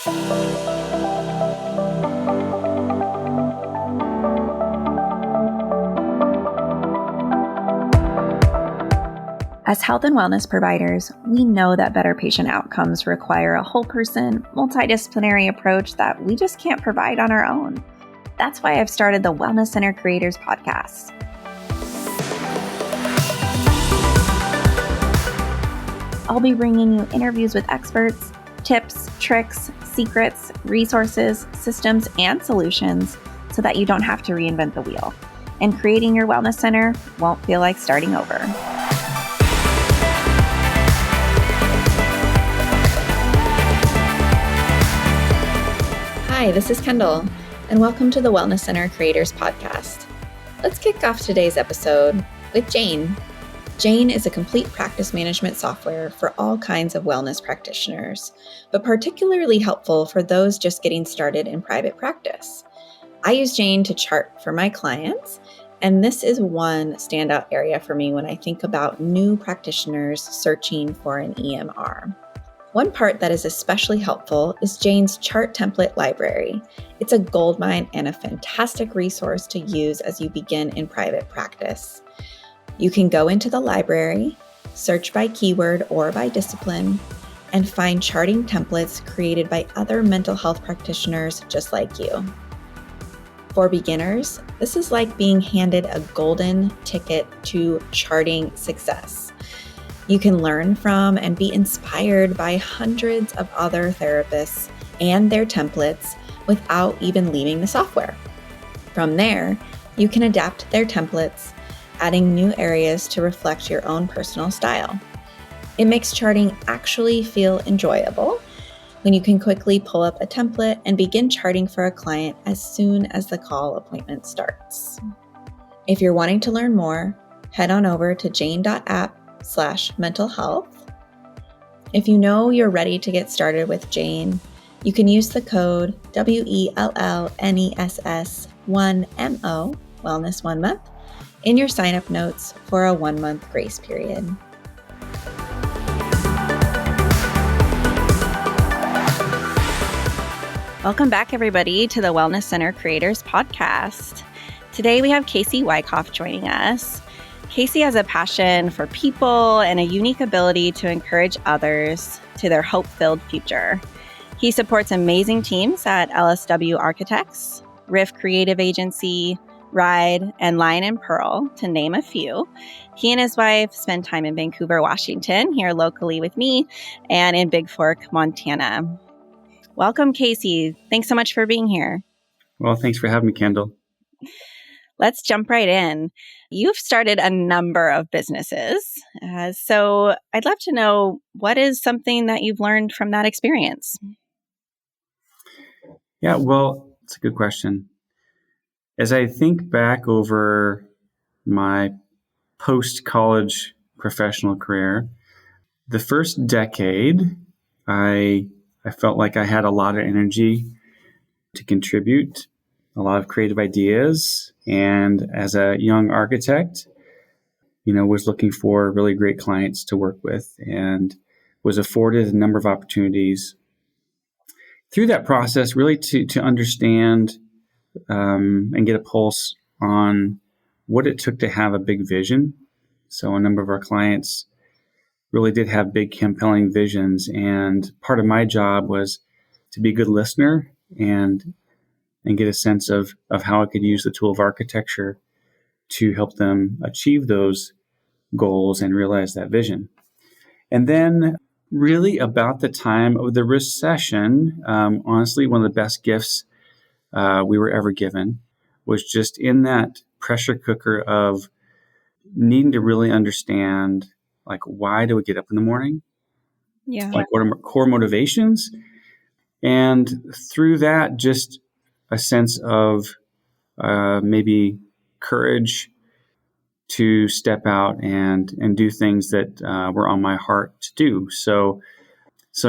As health and wellness providers, we know that better patient outcomes require a whole person, multidisciplinary approach that we just can't provide on our own. That's why I've started the Wellness Center Creators Podcast. I'll be bringing you interviews with experts, tips, tricks, secrets, resources, systems, and solutions so that you don't have to reinvent the wheel. And creating your wellness center won't feel like starting over. Hi, this is Kendall, and welcome to the Wellness Center Creators Podcast. Let's kick off today's episode with Jane. Jane is a complete practice management software for all kinds of wellness practitioners, but particularly helpful for those just getting started in private practice. I use Jane to chart for my clients, and this is one standout area for me when I think about new practitioners searching for an EMR. One part that is especially helpful is Jane's chart template library. It's a goldmine and a fantastic resource to use as you begin in private practice. You can go into the library, search by keyword or by discipline, and find charting templates created by other mental health practitioners just like you. For beginners, this is like being handed a golden ticket to charting success. You can learn from and be inspired by hundreds of other therapists and their templates without even leaving the software. From there, you can adapt their templates, adding new areas to reflect your own personal style. It makes charting actually feel enjoyable when you can quickly pull up a template and begin charting for a client as soon as the call appointment starts. If you're wanting to learn more, head on over to jane.app/mental health. If you know you're ready to get started with Jane, you can use the code WELLNESS1MO, Wellness 1 Month, in your sign-up notes for a 1-month grace period. Welcome back, everybody, to the Wellness Center Creators Podcast. Today we have Casey Wyckoff joining us. Casey has a passion for people and a unique ability to encourage others to their hope-filled future. He supports amazing teams at LSW Architects, Riff Creative Agency, Ride, and Lion and Pearl, to name a few. He and his wife spend time in Vancouver, Washington, here locally with me, and in Big Fork, Montana. Welcome, Casey. Thanks so much for being here. Well, thanks for having me, Kendall. Let's jump right in. You've started a number of businesses. So I'd love to know, what is something that you've learned from that experience? Yeah, well, it's a good question. As I think back over my post-college professional career, the first decade, I felt like I had a lot of energy to contribute, a lot of creative ideas. And as a young architect, was looking for really great clients to work with and was afforded a number of opportunities through that process, really to understand and get a pulse on what it took to have a big vision. So a number of our clients really did have big, compelling visions. And part of my job was to be a good listener and get a sense of how I could use the tool of architecture to help them achieve those goals and realize that vision. And then really about the time of the recession, honestly, one of the best gifts we were ever given was just in that pressure cooker of needing to really understand, like, why do we get up in the morning? Yeah. Like, what are my core motivations? And through that, just a sense of maybe courage to step out and do things that were on my heart to do. So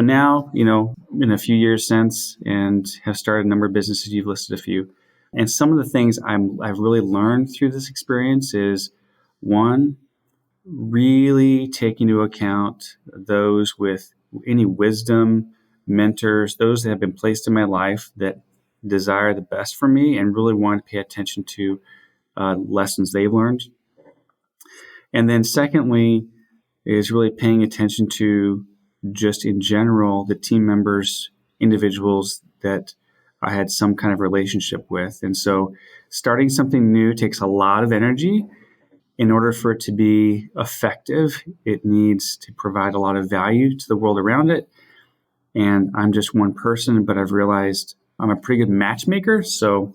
now, in a few years since, and have started a number of businesses, you've listed a few. And some of the things I've really learned through this experience is, one, really take into account those with any wisdom mentors, those that have been placed in my life that desire the best for me and really want to pay attention to lessons they've learned. And then secondly is really paying attention to just in general the team members, individuals that I had some kind of relationship with. And so starting something new takes a lot of energy. In order for it to be effective, it needs to provide a lot of value to the world around it. And I'm just one person, but I've realized I'm a pretty good matchmaker. So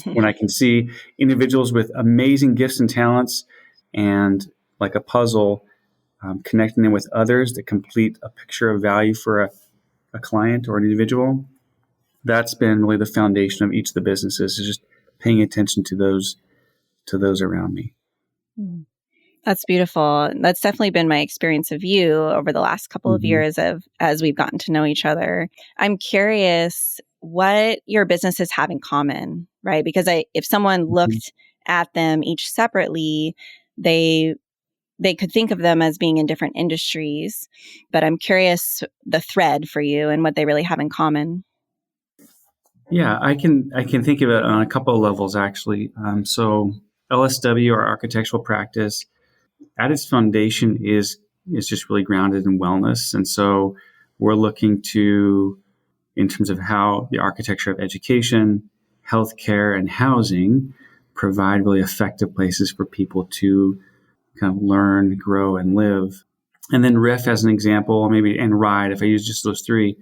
when I can see individuals with amazing gifts and talents and like a puzzle, connecting them with others that complete a picture of value for a client or an individual, that's been really the foundation of each of the businesses, is just paying attention to those around me. That's beautiful. That's definitely been my experience of you over the last couple of years as we've gotten to know each other. I'm curious what your businesses have in common, right? Because if someone looked at them each separately, they could think of them as being in different industries, but I'm curious the thread for you and what they really have in common. Yeah, I can think of it on a couple of levels, actually. So LSW, our architectural practice, at its foundation is just really grounded in wellness. And so we're looking to, in terms of how the architecture of education, healthcare, and housing provide really effective places for people to kind of learn, grow, and live. And then RIF as an example, maybe, and RIDE, if I use just those three.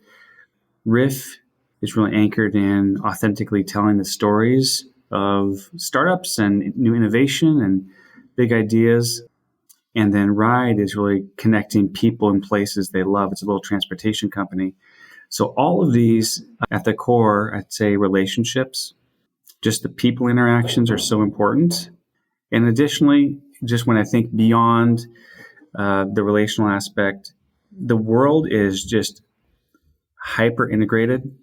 RIF is really anchored in authentically telling the stories of startups and new innovation and big ideas. And then RIDE is really connecting people in places they love. It's a little transportation company. So all of these, at the core, I'd say relationships, just the people interactions are so important. And additionally, just when I think beyond the relational aspect, the world is just hyper integrated.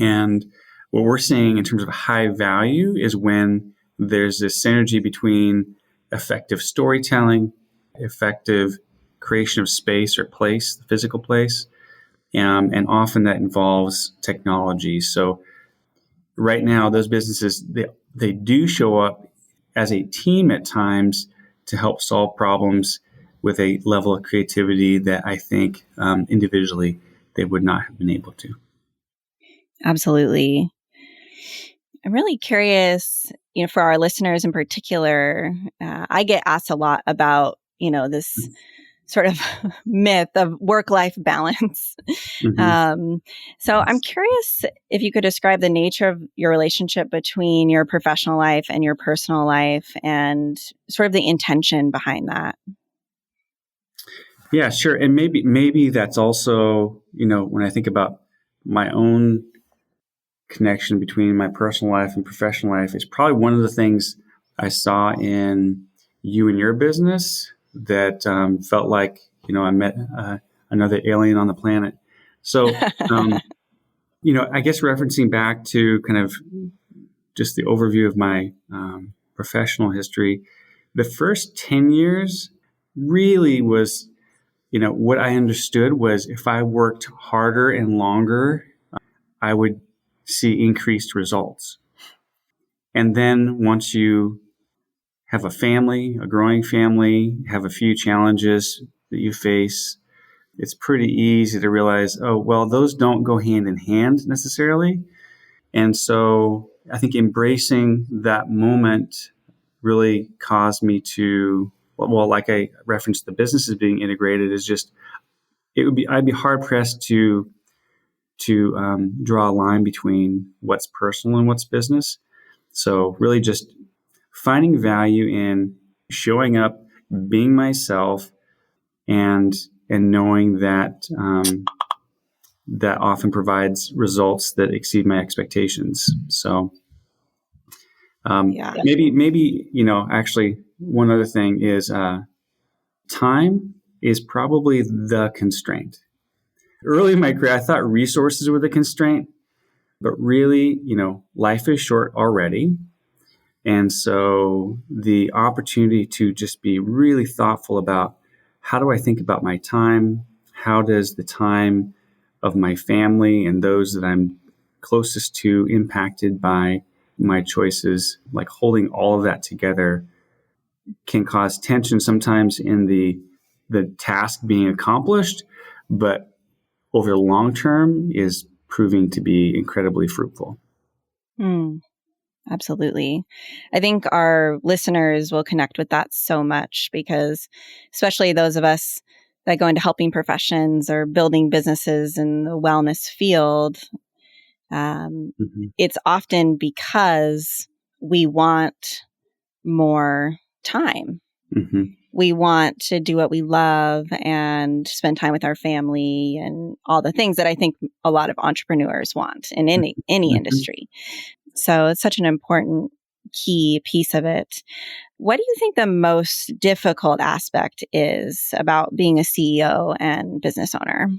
And what we're seeing in terms of high value is when there's this synergy between effective storytelling, effective creation of space or place, the physical place, and often that involves technology. So right now, those businesses, they do show up as a team at times to help solve problems with a level of creativity that I think individually they would not have been able to. Absolutely. I'm really curious, for our listeners in particular, I get asked a lot about, this sort of myth of work-life balance. So I'm curious if you could describe the nature of your relationship between your professional life and your personal life and sort of the intention behind that. Yeah, sure. And maybe that's also, when I think about my own connection between my personal life and professional life, is probably one of the things I saw in you and your business that felt like, I met another alien on the planet. So, I guess referencing back to kind of just the overview of my professional history, the first 10 years really was, what I understood was if I worked harder and longer, I would see increased results. And then once you have a family, a growing family, have a few challenges that you face, it's pretty easy to realize, oh, well, those don't go hand in hand necessarily. And so I think embracing that moment really caused me to, well, like I referenced, the businesses being integrated is just, I'd be hard pressed to draw a line between what's personal and what's business. So really just finding value in showing up, being myself, and knowing that that often provides results that exceed my expectations. So maybe actually one other thing is time is probably the constraint. Early in my career, I thought resources were the constraint, but really, life is short already. And so the opportunity to just be really thoughtful about how do I think about my time? How does the time of my family and those that I'm closest to impacted by my choices, like holding all of that together can cause tension sometimes in the task being accomplished, but over the long term is proving to be incredibly fruitful. Mm, absolutely. I think our listeners will connect with that so much because, especially those of us that go into helping professions or building businesses in the wellness field, Mm-hmm. it's often because we want more time. Mm-hmm. We want to do what we love and spend time with our family and all the things that I think a lot of entrepreneurs want in any Mm-hmm. industry. So it's such an important key piece of it. What do you think the most difficult aspect is about being a CEO and business owner?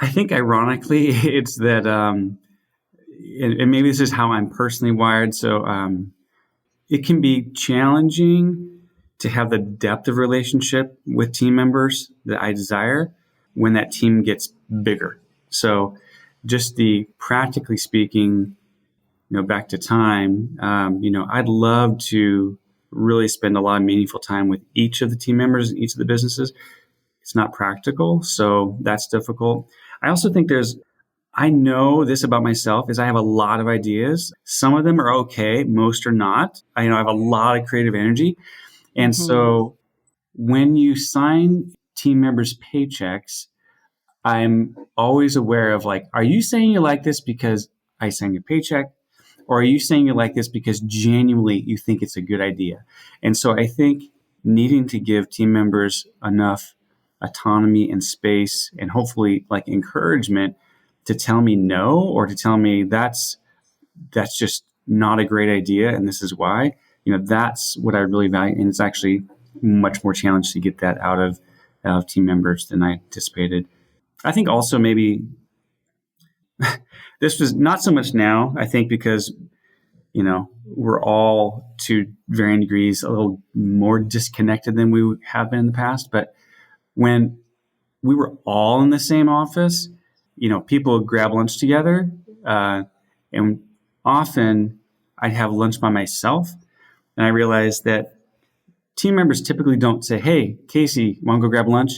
I think ironically, it's that, and maybe this is how I'm personally wired. So it can be challenging to have the depth of relationship with team members that I desire when that team gets bigger. So just the practically speaking, back to time, I'd love to really spend a lot of meaningful time with each of the team members in each of the businesses. It's not practical, so that's difficult. I also think I know this about myself is I have a lot of ideas. Some of them are okay, most are not. I have a lot of creative energy. And Mm-hmm. so when you sign team members' paychecks, I'm always aware of like, are you saying you like this because I signed your paycheck? Or are you saying you like this because genuinely you think it's a good idea? And so I think needing to give team members enough autonomy and space and hopefully like encouragement to tell me no or to tell me that's just not a great idea and this is why, that's what I really value. And it's actually much more challenged to get that out of team members than I anticipated. I think also maybe this was not so much now, I think, because we're all to varying degrees a little more disconnected than we have been in the past. But when we were all in the same office, people would grab lunch together. And often I'd have lunch by myself. And I realized that team members typically don't say, "Hey, Casey, want to go grab lunch?"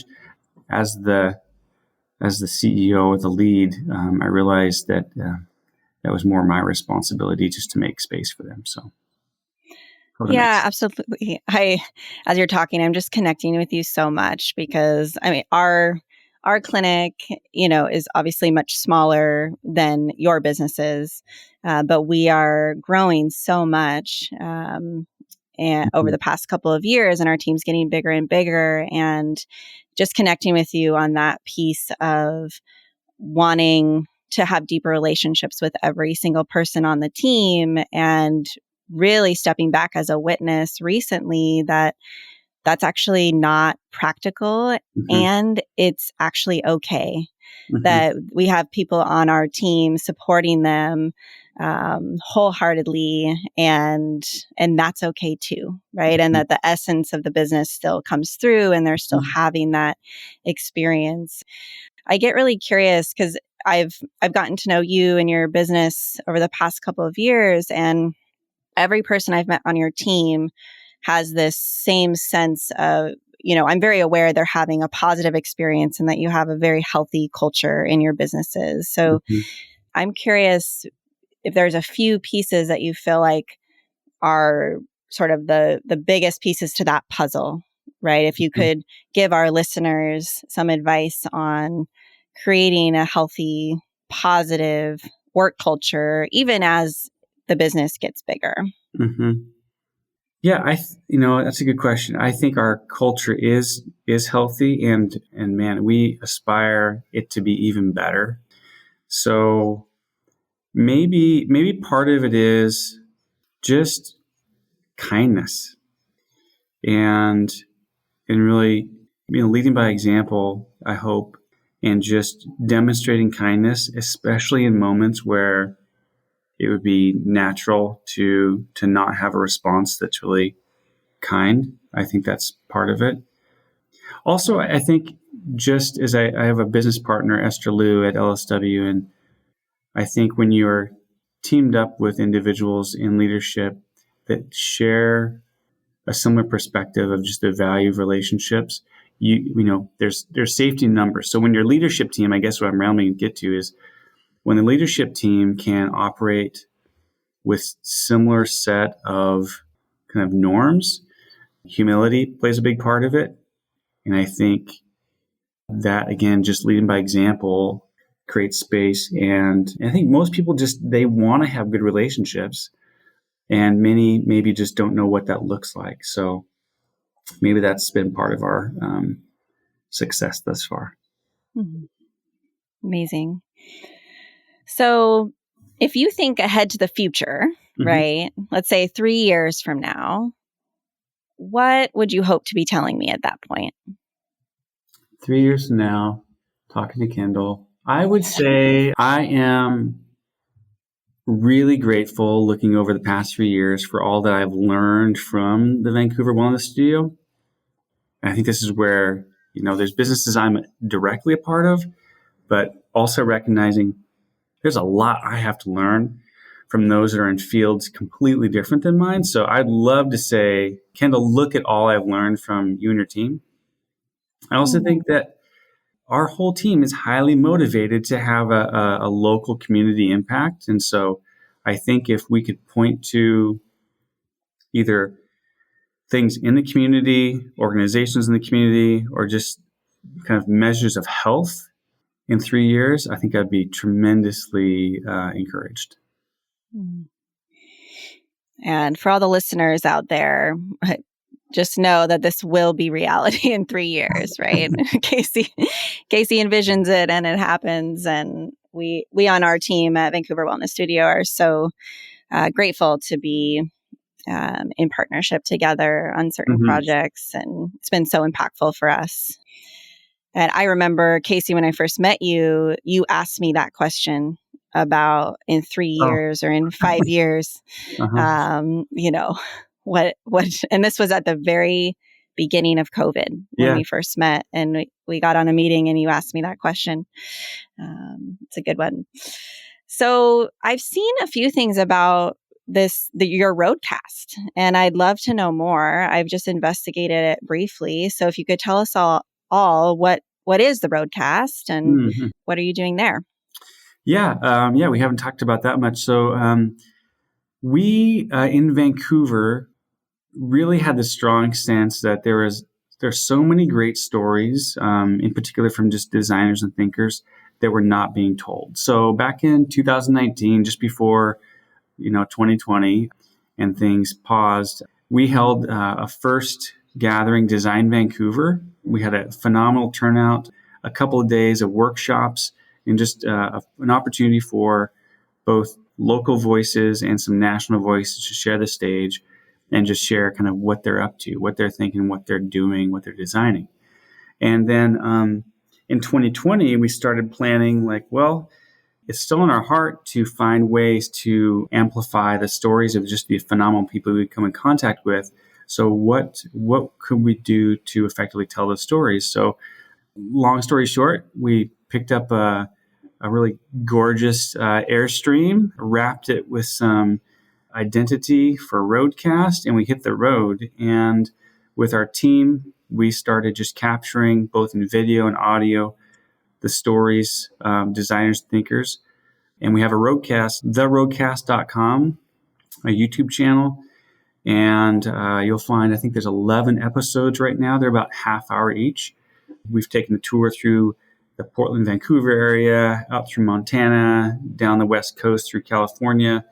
As the CEO or the lead, I realized that that was more my responsibility just to make space for them. So, hope that Yeah, makes. absolutely. As you're talking, I'm just connecting with you so much because I mean, our clinic, is obviously much smaller than your businesses, but we are growing so much and over Mhm. the past couple of years, and our team's getting bigger and bigger. And just connecting with you on that piece of wanting to have deeper relationships with every single person on the team and really stepping back as a witness recently that that's actually not practical Mhm. and it's actually okay Mhm. that we have people on our team supporting them wholeheartedly and that's okay too, right? And Mhm. that the essence of the business still comes through and they're still Mhm. having that experience. I get really curious because I've gotten to know you and your business over the past couple of years, and every person I've met on your team has this same sense of, I'm very aware they're having a positive experience and that you have a very healthy culture in your businesses. So Mhm. I'm curious if there's a few pieces that you feel like are sort of the biggest pieces to that puzzle, right? If you Mhm. could give our listeners some advice on creating a healthy, positive work culture, even as the business gets bigger. Mhm. Yeah, that's a good question. I think our culture is healthy, and man, we aspire it to be even better. So maybe part of it is just kindness and really leading by example. I hope, and just demonstrating kindness, especially in moments where it would be natural to not have a response that's really kind. I think that's part of it. Also, I think just as I have a business partner, Esther Liu at LSW, and I think when you're teamed up with individuals in leadership that share a similar perspective of just the value of relationships, there's safety in numbers. So when your leadership team, I guess what I'm rounding to get to is when the leadership team can operate with similar set of kind of norms, humility plays a big part of it. And I think that, again, just leading by example creates space. And I think most people they want to have good relationships, and many maybe just don't know what that looks like. So maybe that's been part of our success thus far. Mm-hmm. Amazing. So if you think ahead to the future, right? Let's say 3 years from now, what would you hope to be telling me at that point? 3 years from now, talking to Kendall, I would say I am really grateful looking over the past 3 years for all that I've learned from the Vancouver Wellness Studio. And I think this is where, there's businesses I'm directly a part of, but also recognizing there's a lot I have to learn from those that are in fields completely different than mine. So I'd love to say, Kendall, look at all I've learned from you and your team. I also think that our whole team is highly motivated to have a local community impact. And so I think if we could point to either things in the community, organizations in the community, or just kind of measures of health in 3 years, I think I'd be tremendously encouraged. And for all the listeners out there, just know that this will be reality in 3 years, right? Casey envisions it and it happens. And we on our team at Vancouver Wellness Studio are so grateful to be in partnership together on certain projects. And it's been so impactful for us. And I remember, Casey, when I first met you, you asked me that question about in 3 years or in 5 years, what, and this was at the very beginning of COVID when we first met, and we got on a meeting and you asked me that question. It's a good one. So I've seen a few things about your roadcast, and I'd love to know more. I've just investigated it briefly. So if you could tell us all what is the roadcast and what are you doing there? Yeah, we haven't talked about that much. So we in Vancouver really had the strong sense that there's so many great stories, in particular from just designers and thinkers, that were not being told. So back in 2019, just before 2020 and things paused, we held a first gathering, Design Vancouver. We had a phenomenal turnout, a couple of days of workshops, and just an opportunity for both local voices and some national voices to share the stage and just share kind of what they're up to, what they're thinking, what they're doing, what they're designing. And then in 2020, we started planning it's still in our heart to find ways to amplify the stories of just the phenomenal people we come in contact with. So what could we do to effectively tell those stories? So long story short, we picked up a really gorgeous Airstream, wrapped it with some identity for Roadcast, and we hit the road. And with our team, we started just capturing both in video and audio the stories, designers, thinkers. And we have a Roadcast, theroadcast.com, a YouTube channel. And you'll find, I think there's 11 episodes right now. They're about half hour each. We've taken a tour through the Portland, Vancouver area, out through Montana, down the West Coast through California,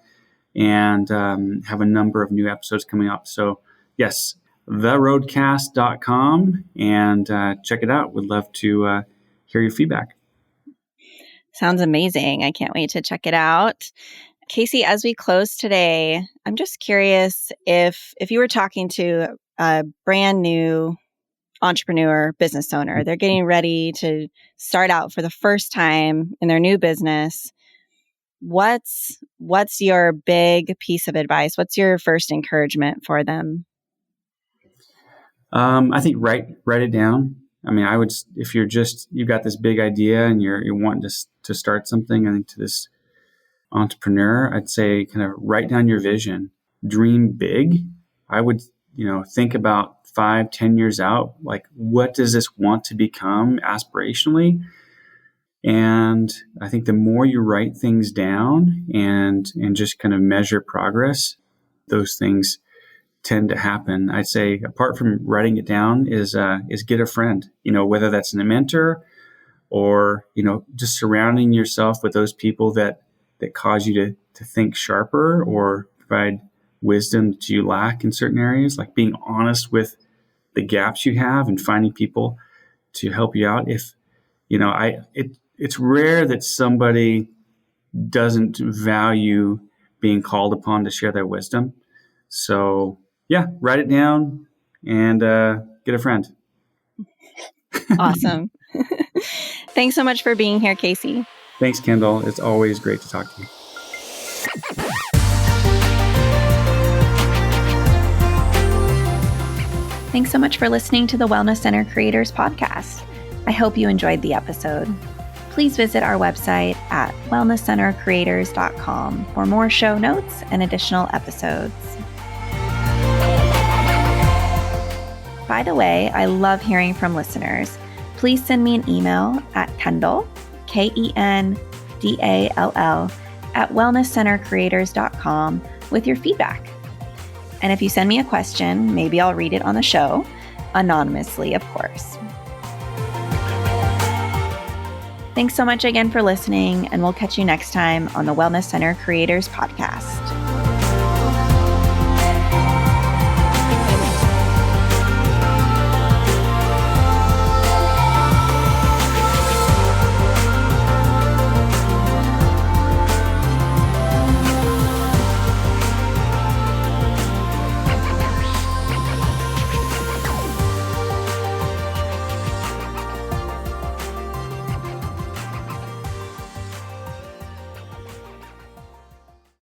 and have a number of new episodes coming up. So yes, theroadcast.com, and check it out. Would love to hear your feedback. Sounds amazing. I can't wait to check it out. Casey, as we close today, I'm just curious if you were talking to a brand new entrepreneur, business owner, they're getting ready to start out for the first time in their new business. What's your big piece of advice? What's your first encouragement for them? I think write it down. I mean, if you've got this big idea and you're wanting to start something, I think to this entrepreneur, I'd say kind of write down your vision, dream big. I would, think about 5-10 years out, like what does this want to become aspirationally? And I think the more you write things down and just kind of measure progress, those things tend to happen. I'd say apart from writing it down is get a friend, whether that's a mentor or, just surrounding yourself with those people that cause you to think sharper or provide wisdom that you lack in certain areas, like being honest with the gaps you have and finding people to help you out. If, it's rare that somebody doesn't value being called upon to share their wisdom. So yeah, write it down and get a friend. Awesome. Thanks so much for being here, Casey. Thanks, Kendall. It's always great to talk to you. Thanks so much for listening to the Wellness Center Creators Podcast. I hope you enjoyed the episode. Please visit our website at wellnesscentercreators.com for more show notes and additional episodes. By the way, I love hearing from listeners. Please send me an email at Kendall, Kendall, at wellnesscentercreators.com with your feedback. And if you send me a question, maybe I'll read it on the show, anonymously, of course. Thanks so much again for listening, and we'll catch you next time on the Wellness Center Creators Podcast.